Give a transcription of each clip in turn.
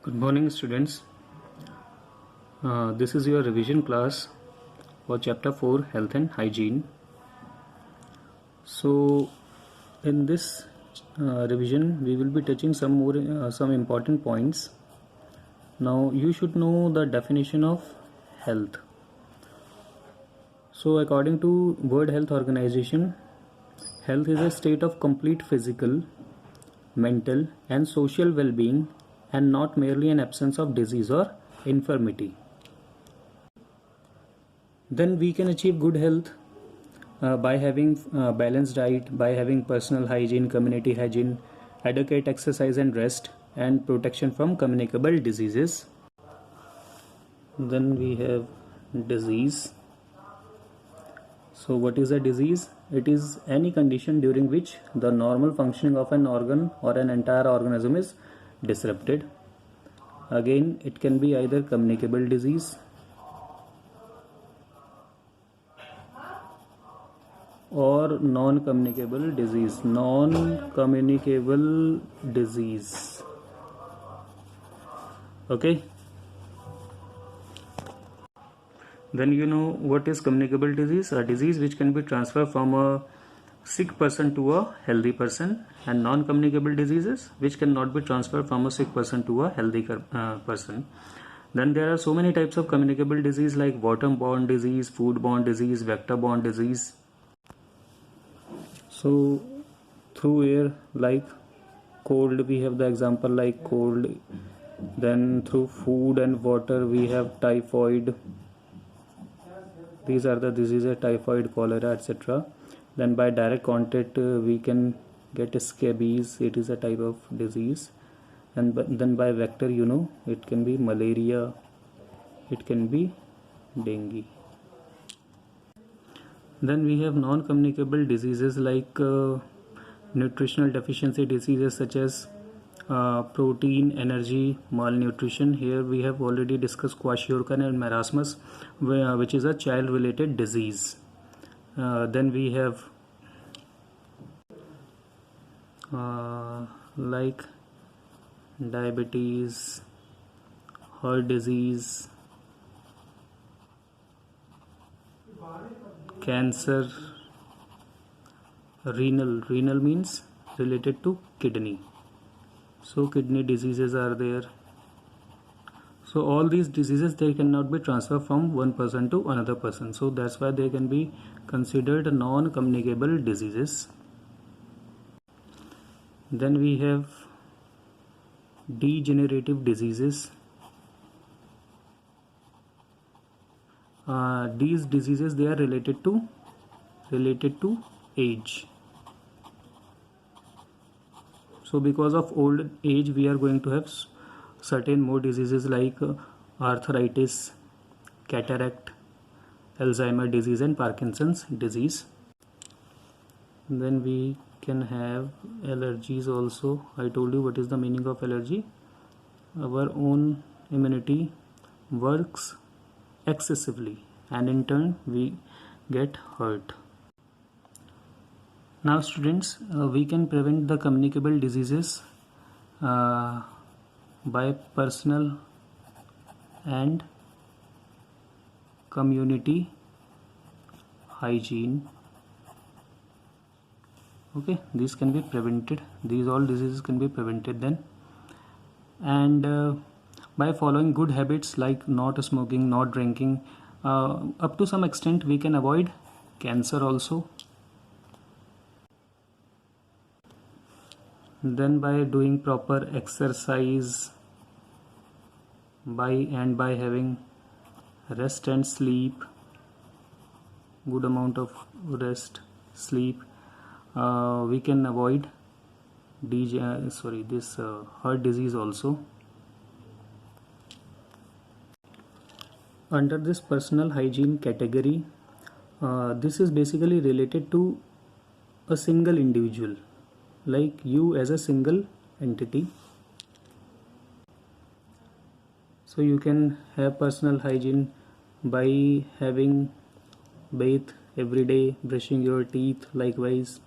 Good morning, students. This is your revision class for chapter 4, Health and Hygiene. So in this revision we will be touching some important points. Now you should know the definition of health. So according to World Health Organization, health is a state of complete physical, mental and social well-being, and not merely an absence of disease or infirmity. Then we can achieve good health by having balanced diet, by having personal hygiene, community hygiene, adequate exercise and rest, and protection from communicable diseases. Then we have disease. So what is a disease? It is any condition during which the normal functioning of an organ or an entire organism is disrupted. Again, it can be either communicable disease or non-communicable disease. Non-communicable disease. Okay. Then you know what is communicable disease? A disease which can be transferred from a sick person to a healthy person, and non-communicable diseases which cannot be transferred from a sick person to a healthy person. Then there are so many types of communicable disease like waterborne disease, foodborne disease, vector-borne disease. So through air, like cold, we have the example like cold. Then through food and water we have typhoid. These are the diseases: typhoid, cholera, etc. Then by direct contact we can get scabies. It is a type of disease. And then by vector, you know, it can be malaria, it can be dengue. Then we have non-communicable diseases like nutritional deficiency diseases such as protein, energy, malnutrition. Here we have already discussed kwashiorkor and marasmus, which is a child-related disease. Then we have like diabetes, heart disease, cancer, renal means related to kidney. So kidney diseases are there. So all these diseases, they cannot be transferred from one person to another person. So that's why they can be considered non-communicable diseases. Then we have degenerative diseases. These diseases, they are related to age. So because of old age we are going to have certain more diseases like arthritis, cataract, Alzheimer disease and Parkinson's disease. Then we can have allergies also. I told you what is the meaning of allergy. Our own immunity works excessively and in turn we get hurt. Now students, we can prevent the communicable diseases by personal and community hygiene. Okay, these can be prevented. These all diseases can be prevented then. And by following good habits like not smoking, not drinking, up to some extent we can avoid cancer also. Then by doing proper exercise, by having rest and sleep, good amount of rest, sleep, we can avoid this heart disease also. Under this personal hygiene category, this is basically related to a single individual, like you as a single entity. So you can have personal hygiene by having bath every day, brushing your teeth, likewise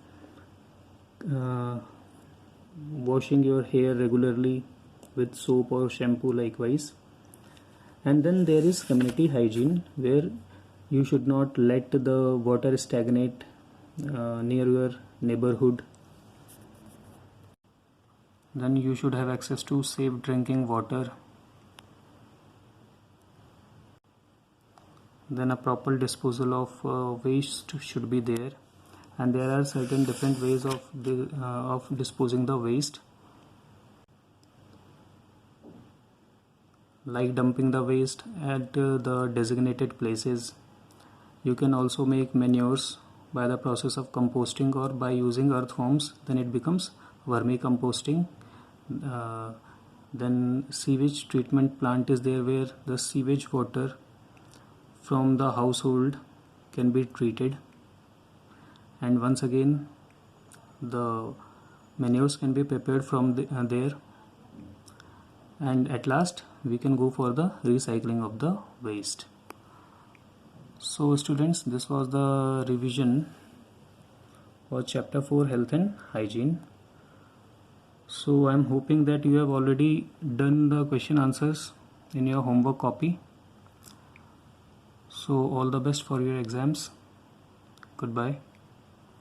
washing your hair regularly, with soap or shampoo likewise. And then there is community hygiene, where you should not let the water stagnate near your neighborhood. Then you should have access to safe drinking water. Then a proper disposal of waste should be there, and there are certain different ways of disposing the waste, like dumping the waste at the designated places. You can also make manures by the process of composting or by using earthworms, then it becomes vermicomposting. Uh, then sewage treatment plant is there, where the sewage water from the household can be treated, and once again the manures can be prepared from there, and at last we can go for the recycling of the waste. So students, this was the revision for chapter 4, health and hygiene. So I am hoping that you have already done the question answers in your homework copy. So all the best for your exams. Goodbye.